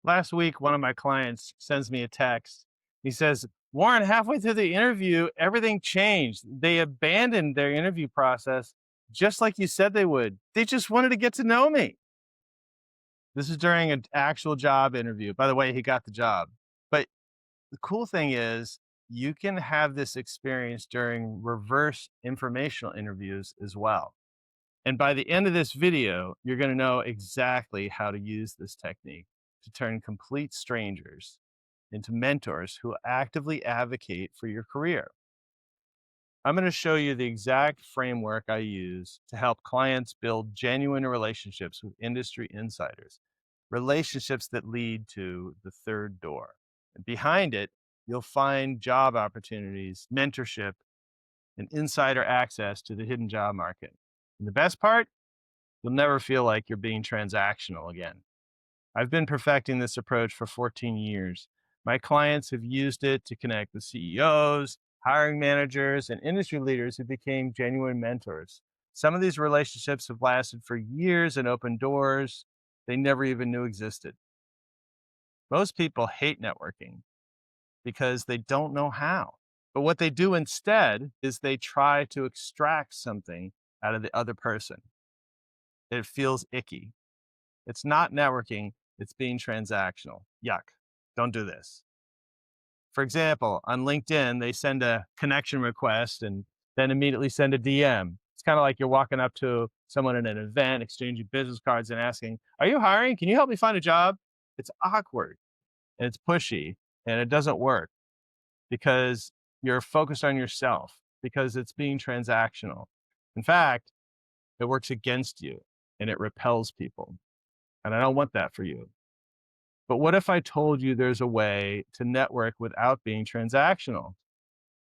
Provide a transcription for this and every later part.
Last week, one of my clients sends me a text. He says, Warren, halfway through the interview, everything changed. They abandoned their interview process just like you said they would. They just wanted to get to know me. This is during an actual job interview. By the way, he got the job. But the cool thing is, you can have this experience during reverse informational interviews as well. And by the end of this video, you're going to know exactly how to use this technique to turn complete strangers into mentors who actively advocate for your career. I'm going to show you the exact framework I use to help clients build genuine relationships with industry insiders, relationships that lead to the third door. And behind it, you'll find job opportunities, mentorship, and insider access to the hidden job market. And the best part, you'll never feel like you're being transactional again. I've been perfecting this approach for 14 years. My clients have used it to connect with CEOs, hiring managers, and industry leaders who became genuine mentors. Some of these relationships have lasted for years and opened doors they never even knew existed. Most people hate networking because they don't know how. But what they do instead is they try to extract something out of the other person. It feels icky. It's not networking, it's being transactional. Yuck. Don't do this. For example, on LinkedIn, they send a connection request and then immediately send a DM. It's kind of like you're walking up to someone at an event, exchanging business cards and asking, Are you hiring? Can you help me find a job? It's awkward and it's pushy and it doesn't work because you're focused on yourself, because it's being transactional. In fact, it works against you and it repels people. And I don't want that for you. But what if I told you there's a way to network without being transactional?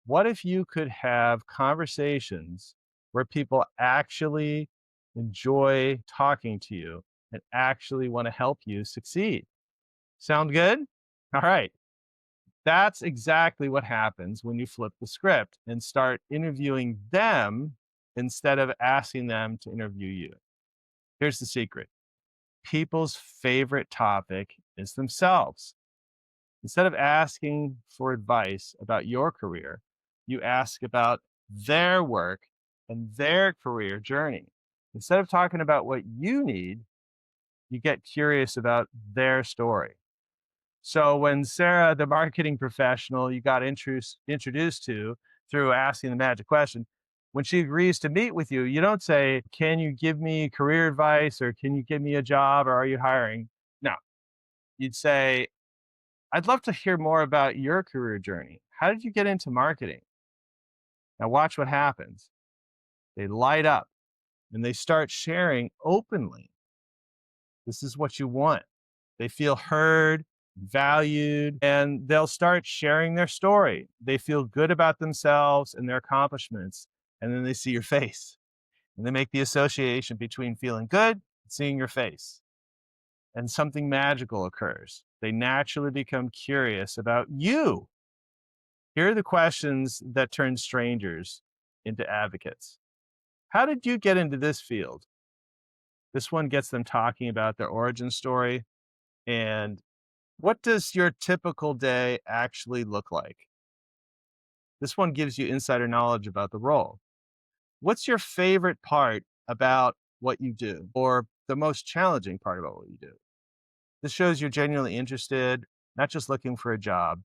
What if you could have conversations where people actually enjoy talking to you and actually want to help you succeed? Sound good? All right. That's exactly what happens when you flip the script and start interviewing them instead of asking them to interview you. Here's the secret: people's favorite topic is themselves. Instead of asking for advice about your career, you ask about their work and their career journey. Instead of talking about what you need, you get curious about their story. So when Sarah, the marketing professional you got introduced to through asking the magic question, when she agrees to meet with you, you don't say, Can you give me career advice, or can you give me a job, or are you hiring? No, you'd say, I'd love to hear more about your career journey. How did you get into marketing? Now, watch what happens. They light up and they start sharing openly. This is what you want. They feel heard, valued, and they'll start sharing their story. They feel good about themselves and their accomplishments. And then they see your face and they make the association between feeling good and seeing your face. And something magical occurs. They naturally become curious about you. Here are the questions that turn strangers into advocates. How did you get into this field? This one gets them talking about their origin story. And what does your typical day actually look like? This one gives you insider knowledge about the role. What's your favorite part about what you do, or the most challenging part about what you do? This shows you're genuinely interested, not just looking for a job.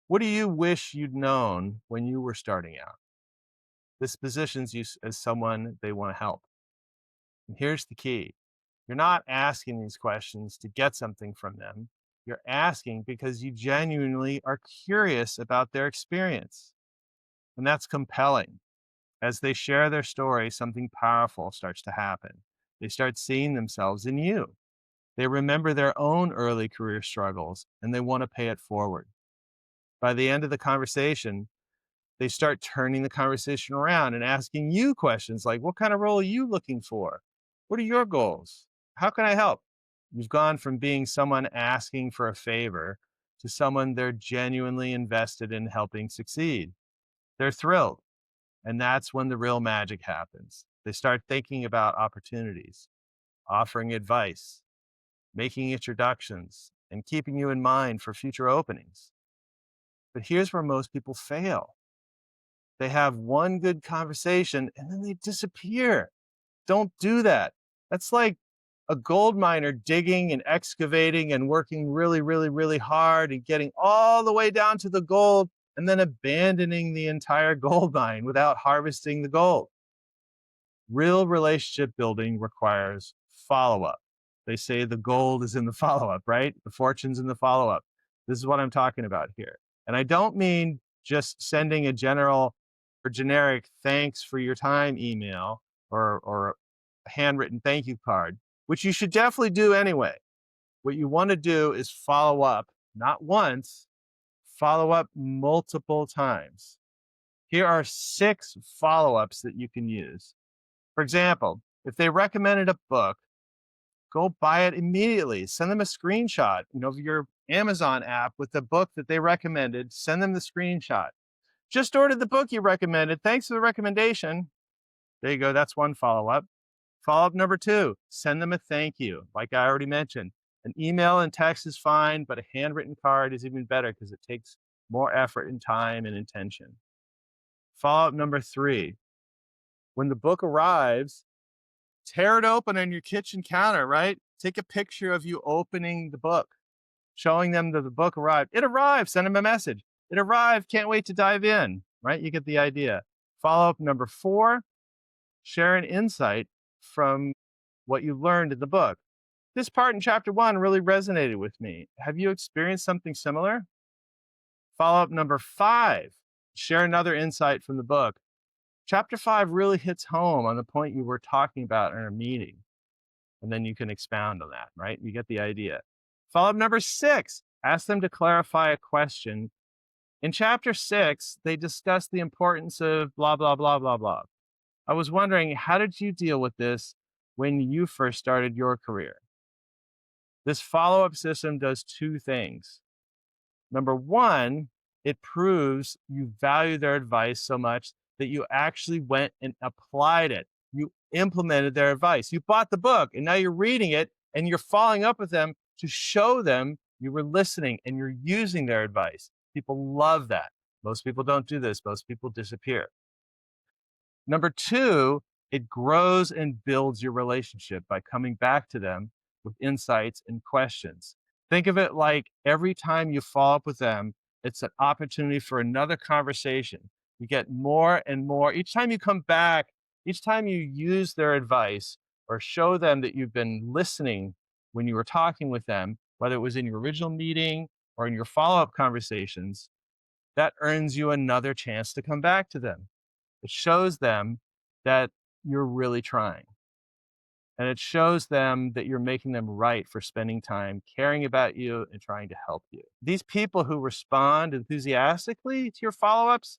What do you wish you'd known when you were starting out? This positions you as someone they want to help. And here's the key: you're not asking these questions to get something from them. You're asking because you genuinely are curious about their experience. And that's compelling. As they share their story, something powerful starts to happen. They start seeing themselves in you. They remember their own early career struggles and they want to pay it forward. By the end of the conversation, they start turning the conversation around and asking you questions like, What kind of role are you looking for? What are your goals? How can I help? You've gone from being someone asking for a favor to someone they're genuinely invested in helping succeed. They're thrilled. And that's when the real magic happens. They start thinking about opportunities, offering advice, making introductions, and keeping you in mind for future openings. But here's where most people fail. They have one good conversation and then they disappear. Don't do that. That's like a gold miner digging and excavating and working really, really, really hard and getting all the way down to the gold and then abandoning the entire gold mine without harvesting the gold. Real relationship building requires follow up. They say the gold is in the follow up, right? The fortune's in the follow up. This is what I'm talking about here. And I don't mean just sending a general or generic thanks for your time email or a handwritten thank you card, which you should definitely do anyway. What you want to do is follow up, not once, follow up multiple times. Here are 6 follow ups that you can use. For example, if they recommended a book, go buy it immediately. Send them a screenshot, of your Amazon app with the book that they recommended. Send them the screenshot. Just ordered the book you recommended. Thanks for the recommendation. There you go. That's one follow up. Follow up number 2, send them a thank you. Like I already mentioned, an email and text is fine, but a handwritten card is even better because it takes more effort and time and intention. Follow up number 3, when the book arrives, tear it open on your kitchen counter, right? Take a picture of you opening the book, showing them that the book arrived. It arrived, send them a message. It arrived, can't wait to dive in, right? You get the idea. Follow up number 4, share an insight from what you learned in the book. This part in chapter 1 really resonated with me. Have you experienced something similar? Follow up number 5, share another insight from the book. Chapter 5 really hits home on the point you were talking about in our meeting. And then you can expound on that, right? You get the idea. Follow up number 6, ask them to clarify a question. In chapter 6, they discuss the importance of blah, blah, blah, blah, blah. I was wondering, how did you deal with this when you first started your career? This follow up system does 2 things. Number 1, it proves you value their advice so much that you actually went and applied it. You implemented their advice. You bought the book and now you're reading it and you're following up with them to show them you were listening and you're using their advice. People love that. Most people don't do this. Most people disappear. Number 2, it grows and builds your relationship by coming back to them with insights and questions. Think of it like every time you follow up with them, it's an opportunity for another conversation. You get more and more. Each time you come back, each time you use their advice or show them that you've been listening when you were talking with them, whether it was in your original meeting or in your follow up conversations, that earns you another chance to come back to them. It shows them that you're really trying. And it shows them that you're making them right for spending time caring about you and trying to help you. These people who respond enthusiastically to your follow ups,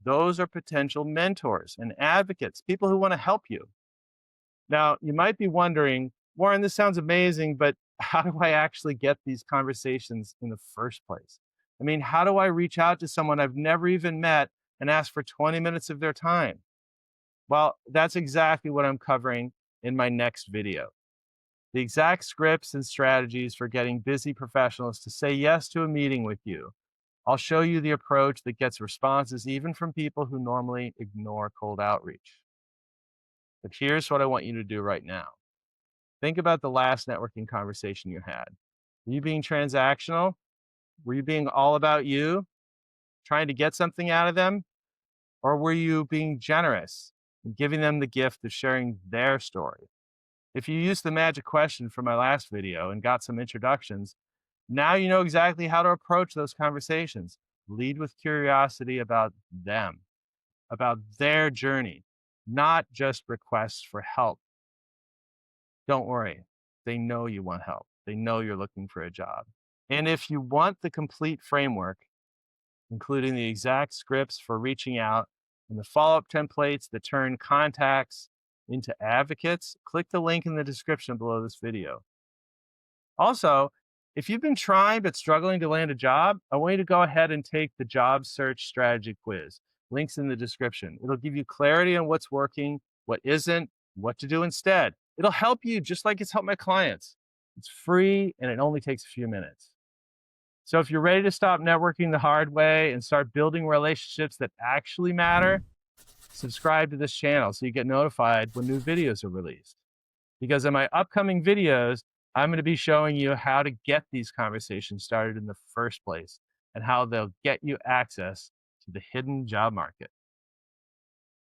those are potential mentors and advocates, people who want to help you. Now, you might be wondering, Warren, this sounds amazing, but how do I actually get these conversations in the first place? I mean, how do I reach out to someone I've never even met and ask for 20 minutes of their time? Well, that's exactly what I'm covering in my next video. The exact scripts and strategies for getting busy professionals to say yes to a meeting with you. I'll show you the approach that gets responses even from people who normally ignore cold outreach. But here's what I want you to do right now. Think about the last networking conversation you had. Were you being transactional? Were you being all about you, trying to get something out of them? Or were you being generous and giving them the gift of sharing their story? If you used the magic question from my last video and got some introductions, now you know exactly how to approach those conversations. Lead with curiosity about them, about their journey, not just requests for help. Don't worry, they know you want help. They know you're looking for a job. And if you want the complete framework, including the exact scripts for reaching out and the follow-up templates that turn contacts into advocates, click the link in the description below this video. Also, if you've been trying but struggling to land a job, I want you to go ahead and take the job search strategy quiz. Links in the description. It'll give you clarity on what's working, what isn't, what to do instead. It'll help you just like it's helped my clients. It's free and it only takes a few minutes. So if you're ready to stop networking the hard way and start building relationships that actually matter, subscribe to this channel so you get notified when new videos are released. Because in my upcoming videos, I'm going to be showing you how to get these conversations started in the first place and how they'll get you access to the hidden job market.